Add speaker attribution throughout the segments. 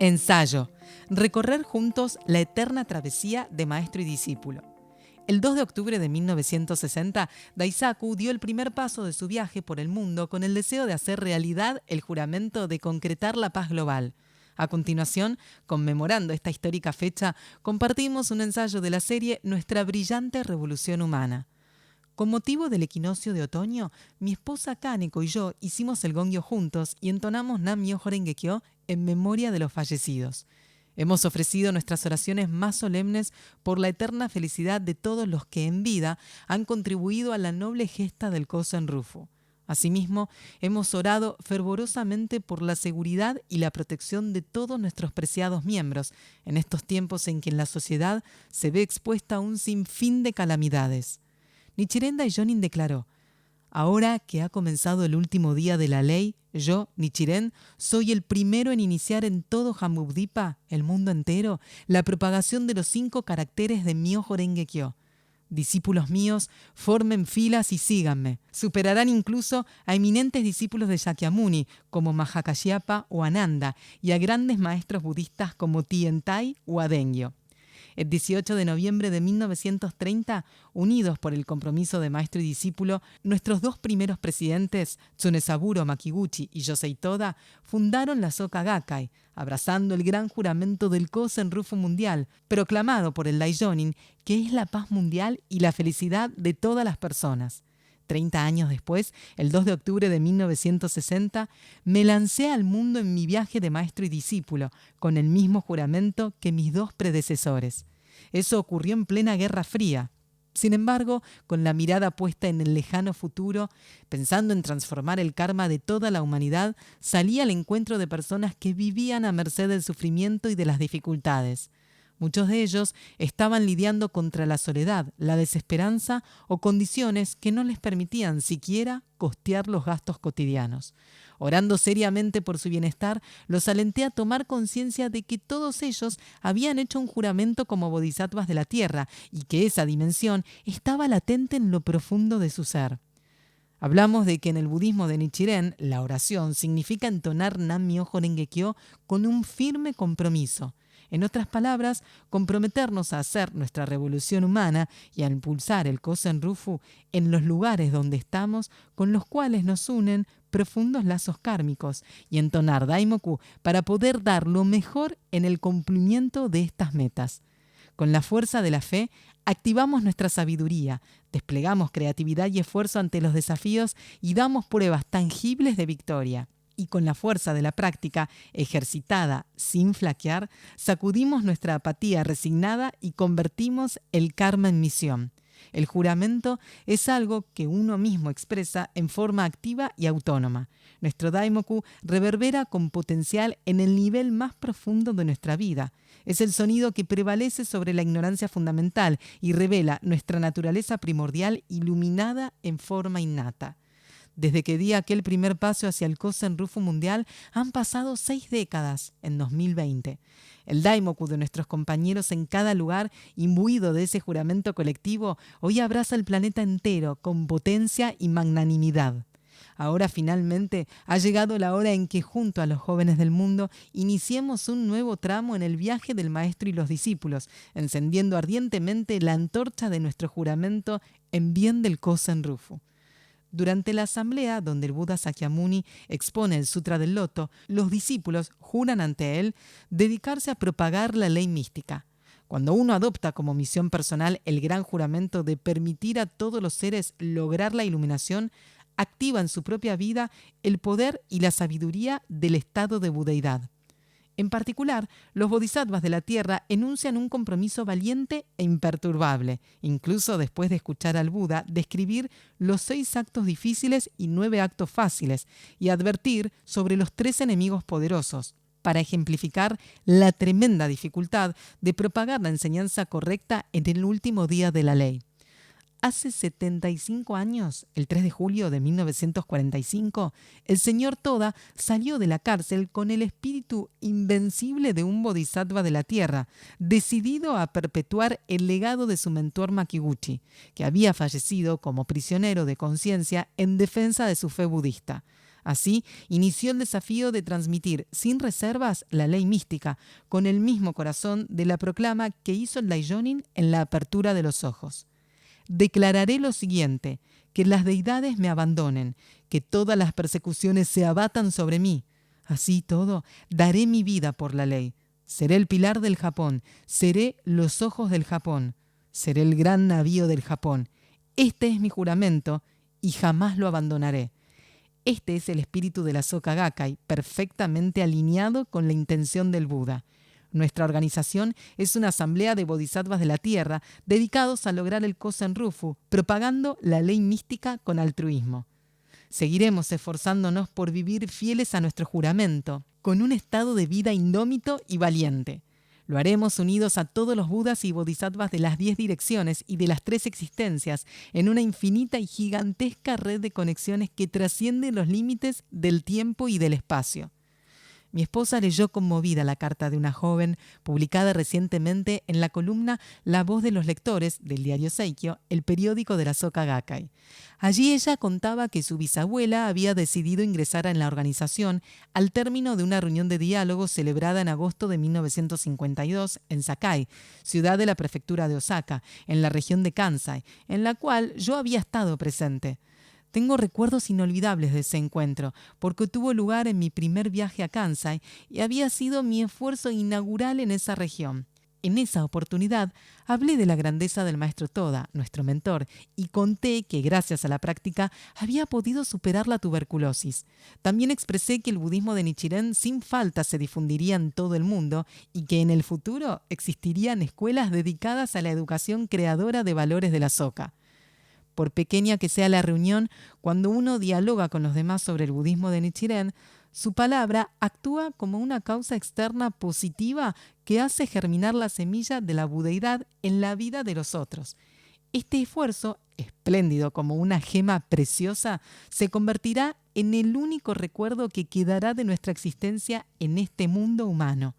Speaker 1: Ensayo. Recorrer juntos la eterna travesía de maestro y discípulo. El 2 de octubre de 1960, Daisaku dio el primer paso de su viaje por el mundo con el deseo de hacer realidad el juramento de concretar la paz global. A continuación, conmemorando esta histórica fecha, compartimos un ensayo de la serie Nuestra brillante revolución humana. Con motivo del equinoccio de otoño, mi esposa Kaneko y yo hicimos el gongyo juntos y entonamos Nam-myoho Renge-kyo en memoria de los fallecidos. Hemos ofrecido nuestras oraciones más solemnes por la eterna felicidad de todos los que en vida han contribuido a la noble gesta del Kosen Rufu. Asimismo, hemos orado fervorosamente por la seguridad y la protección de todos nuestros preciados miembros en estos tiempos en que la sociedad se ve expuesta a un sinfín de calamidades. Nichiren Daishonin declaró: ahora que ha comenzado el último día de la ley, yo, Nichiren, soy el primero en iniciar en todo Jambudvipa, el mundo entero, la propagación de los 5 caracteres de Myoho Renge-kyo. Discípulos míos, formen filas y síganme. Superarán incluso a eminentes discípulos de Shakyamuni, como Mahakashyapa o Ananda, y a grandes maestros budistas como Tientai o Adengyo. El 18 de noviembre de 1930, unidos por el compromiso de maestro y discípulo, nuestros 2 primeros presidentes, Tsunesaburo Makiguchi y Yosei Toda, fundaron la Soka Gakkai, abrazando el gran juramento del Kosen Rufu mundial, proclamado por el Daishonin, que es la paz mundial y la felicidad de todas las personas. 30 años después, el 2 de octubre de 1960, me lancé al mundo en mi viaje de maestro y discípulo, con el mismo juramento que mis 2 predecesores. Eso ocurrió en plena Guerra Fría. Sin embargo, con la mirada puesta en el lejano futuro, pensando en transformar el karma de toda la humanidad, salí al encuentro de personas que vivían a merced del sufrimiento y de las dificultades. Muchos de ellos estaban lidiando contra la soledad, la desesperanza o condiciones que no les permitían siquiera costear los gastos cotidianos. Orando seriamente por su bienestar, los alenté a tomar conciencia de que todos ellos habían hecho un juramento como bodhisattvas de la tierra y que esa dimensión estaba latente en lo profundo de su ser. Hablamos de que en el budismo de Nichiren, la oración significa entonar Nam-myoho Renge-kyo con un firme compromiso. En otras palabras, comprometernos a hacer nuestra revolución humana y a impulsar el Kosen Rufu en los lugares donde estamos, con los cuales nos unen profundos lazos kármicos, y entonar Daimoku para poder dar lo mejor en el cumplimiento de estas metas. Con la fuerza de la fe, activamos nuestra sabiduría, desplegamos creatividad y esfuerzo ante los desafíos y damos pruebas tangibles de victoria. Y con la fuerza de la práctica, ejercitada sin flaquear, sacudimos nuestra apatía resignada y convertimos el karma en misión. El juramento es algo que uno mismo expresa en forma activa y autónoma. Nuestro Daimoku reverbera con potencial en el nivel más profundo de nuestra vida. Es el sonido que prevalece sobre la ignorancia fundamental y revela nuestra naturaleza primordial iluminada en forma innata. Desde que di aquel primer paso hacia el Kosen Rufu mundial, han pasado 6 décadas en 2020. El Daimoku de nuestros compañeros en cada lugar, imbuido de ese juramento colectivo, hoy abraza el planeta entero con potencia y magnanimidad. Ahora finalmente ha llegado la hora en que junto a los jóvenes del mundo iniciemos un nuevo tramo en el viaje del maestro y los discípulos, encendiendo ardientemente la antorcha de nuestro juramento en bien del Kosen Rufu. Durante la asamblea donde el Buda Sakyamuni expone el Sutra del Loto, los discípulos juran ante él dedicarse a propagar la ley mística. Cuando uno adopta como misión personal el gran juramento de permitir a todos los seres lograr la iluminación, activa en su propia vida el poder y la sabiduría del estado de budeidad. En particular, los bodhisattvas de la tierra enuncian un compromiso valiente e imperturbable, incluso después de escuchar al Buda describir los 6 actos difíciles y 9 actos fáciles, y advertir sobre los 3 enemigos poderosos, para ejemplificar la tremenda dificultad de propagar la enseñanza correcta en el último día de la ley. Hace 75 años, el 3 de julio de 1945, el señor Toda salió de la cárcel con el espíritu invencible de un bodhisattva de la tierra, decidido a perpetuar el legado de su mentor Makiguchi, que había fallecido como prisionero de conciencia en defensa de su fe budista. Así, inició el desafío de transmitir sin reservas la ley mística, con el mismo corazón de la proclama que hizo el Daishonin en la apertura de los ojos. Declararé lo siguiente: que las deidades me abandonen, que todas las persecuciones se abatan sobre mí. Así todo, daré mi vida por la ley. Seré el pilar del Japón, seré los ojos del Japón, seré el gran navío del Japón. Este es mi juramento y jamás lo abandonaré. Este es el espíritu de la Soka Gakkai, perfectamente alineado con la intención del Buda. Nuestra organización es una asamblea de bodhisattvas de la tierra dedicados a lograr el Kosen Rufu, propagando la ley mística con altruismo. Seguiremos esforzándonos por vivir fieles a nuestro juramento, con un estado de vida indómito y valiente. Lo haremos unidos a todos los budas y bodhisattvas de las 10 direcciones y de las 3 existencias, en una infinita y gigantesca red de conexiones que trasciende los límites del tiempo y del espacio. Mi esposa leyó conmovida la carta de una joven, publicada recientemente en la columna La Voz de los Lectores del diario Seikyo, el periódico de la Soka Gakkai. Allí ella contaba que su bisabuela había decidido ingresar en la organización al término de una reunión de diálogo celebrada en agosto de 1952 en Sakai, ciudad de la prefectura de Osaka, en la región de Kansai, en la cual yo había estado presente. Tengo recuerdos inolvidables de ese encuentro, porque tuvo lugar en mi primer viaje a Kansai y había sido mi esfuerzo inaugural en esa región. En esa oportunidad hablé de la grandeza del maestro Toda, nuestro mentor, y conté que gracias a la práctica había podido superar la tuberculosis. También expresé que el budismo de Nichiren sin falta se difundiría en todo el mundo y que en el futuro existirían escuelas dedicadas a la educación creadora de valores de la Soka. Por pequeña que sea la reunión, cuando uno dialoga con los demás sobre el budismo de Nichiren, su palabra actúa como una causa externa positiva que hace germinar la semilla de la budeidad en la vida de los otros. Este esfuerzo, espléndido como una gema preciosa, se convertirá en el único recuerdo que quedará de nuestra existencia en este mundo humano.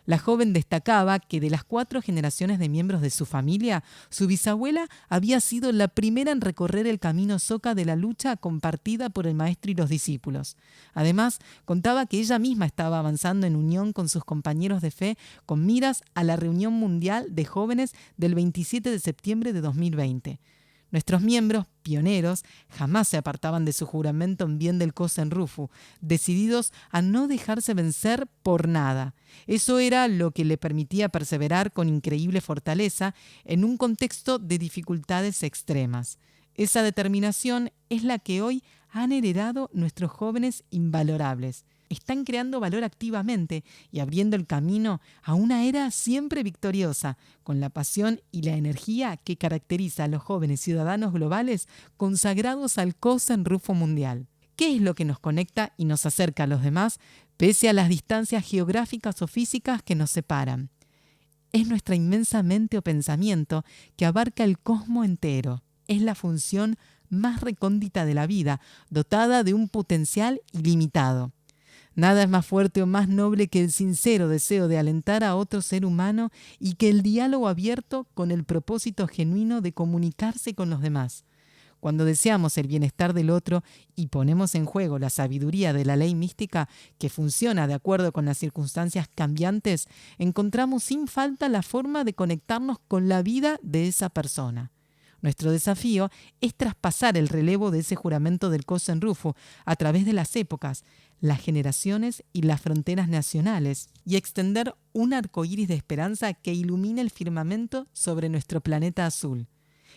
Speaker 1: La joven destacaba que de las 4 generaciones de miembros de su familia, su bisabuela había sido la primera en recorrer el camino Soka de la lucha compartida por el maestro y los discípulos. Además, contaba que ella misma estaba avanzando en unión con sus compañeros de fe con miras a la reunión mundial de jóvenes del 27 de septiembre de 2020. Nuestros miembros, pioneros, jamás se apartaban de su juramento en bien del Kosen Rufu, decididos a no dejarse vencer por nada. Eso era lo que le permitía perseverar con increíble fortaleza en un contexto de dificultades extremas. Esa determinación es la que hoy han heredado nuestros jóvenes invalorables. Están creando valor activamente y abriendo el camino a una era siempre victoriosa, con la pasión y la energía que caracteriza a los jóvenes ciudadanos globales consagrados al Kosen Rufu mundial. ¿Qué es lo que nos conecta y nos acerca a los demás, pese a las distancias geográficas o físicas que nos separan? Es nuestra inmensa mente o pensamiento que abarca el cosmos entero. Es la función más recóndita de la vida, dotada de un potencial ilimitado. Nada es más fuerte o más noble que el sincero deseo de alentar a otro ser humano y que el diálogo abierto con el propósito genuino de comunicarse con los demás. Cuando deseamos el bienestar del otro y ponemos en juego la sabiduría de la ley mística que funciona de acuerdo con las circunstancias cambiantes, encontramos sin falta la forma de conectarnos con la vida de esa persona. Nuestro desafío es traspasar el relevo de ese juramento del Kosen Rufu a través de las épocas, las generaciones y las fronteras nacionales y extender un arcoíris de esperanza que ilumine el firmamento sobre nuestro planeta azul.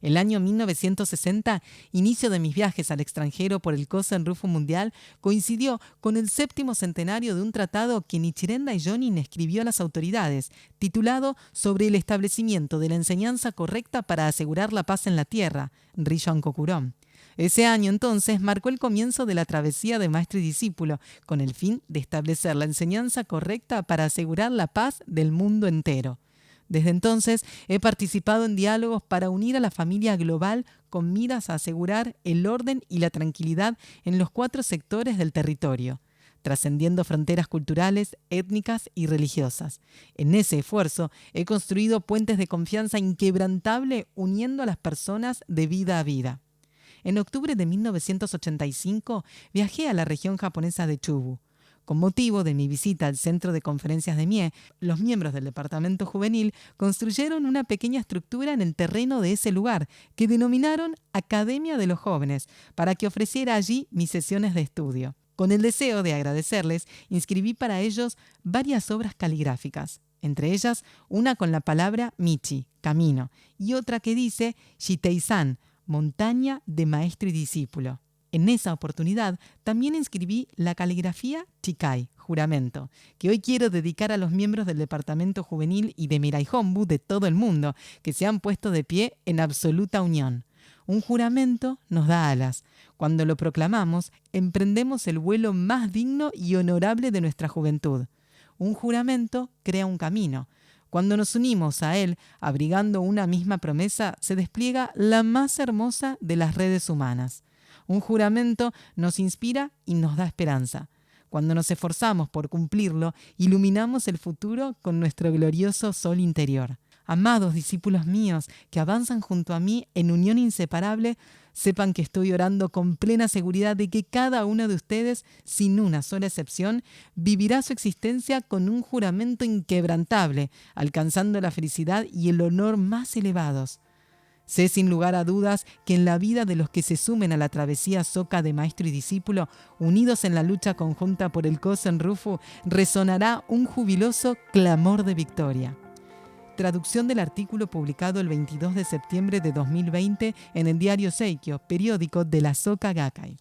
Speaker 1: El año 1960, inicio de mis viajes al extranjero por el Kosen Rufu mundial, coincidió con el 7º centenario de un tratado que Nichiren Daishonin escribió a las autoridades, titulado Sobre el establecimiento de la enseñanza correcta para asegurar la paz en la tierra, Rishon Kokuron. Ese año entonces marcó el comienzo de la travesía de maestro y discípulo, con el fin de establecer la enseñanza correcta para asegurar la paz del mundo entero. Desde entonces he participado en diálogos para unir a la familia global con miras a asegurar el orden y la tranquilidad en los 4 sectores del territorio, trascendiendo fronteras culturales, étnicas y religiosas. En ese esfuerzo he construido puentes de confianza inquebrantable uniendo a las personas de vida a vida. En octubre de 1985 viajé a la región japonesa de Chubu. Con motivo de mi visita al centro de conferencias de Mie, los miembros del departamento juvenil construyeron una pequeña estructura en el terreno de ese lugar que denominaron Academia de los Jóvenes para que ofreciera allí mis sesiones de estudio. Con el deseo de agradecerles, inscribí para ellos varias obras caligráficas, entre ellas una con la palabra Michi, camino, y otra que dice Shitei-san, montaña de maestro y discípulo. En esa oportunidad también inscribí la caligrafía Chikai, juramento, que hoy quiero dedicar a los miembros del departamento juvenil y de Mirai Hombu de todo el mundo, que se han puesto de pie en absoluta unión. Un juramento nos da alas. Cuando lo proclamamos, emprendemos el vuelo más digno y honorable de nuestra juventud. Un juramento crea un camino. Cuando nos unimos a él, abrigando una misma promesa, se despliega la más hermosa de las redes humanas. Un juramento nos inspira y nos da esperanza. Cuando nos esforzamos por cumplirlo, iluminamos el futuro con nuestro glorioso sol interior. Amados discípulos míos que avanzan junto a mí en unión inseparable, sepan que estoy orando con plena seguridad de que cada uno de ustedes, sin una sola excepción, vivirá su existencia con un juramento inquebrantable, alcanzando la felicidad y el honor más elevados. Sé sin lugar a dudas que en la vida de los que se sumen a la travesía Soka de maestro y discípulo, unidos en la lucha conjunta por el Kosen Rufu, resonará un jubiloso clamor de victoria. Traducción del artículo publicado el 22 de septiembre de 2020 en el diario Seikyo, periódico de la Soka Gakkai.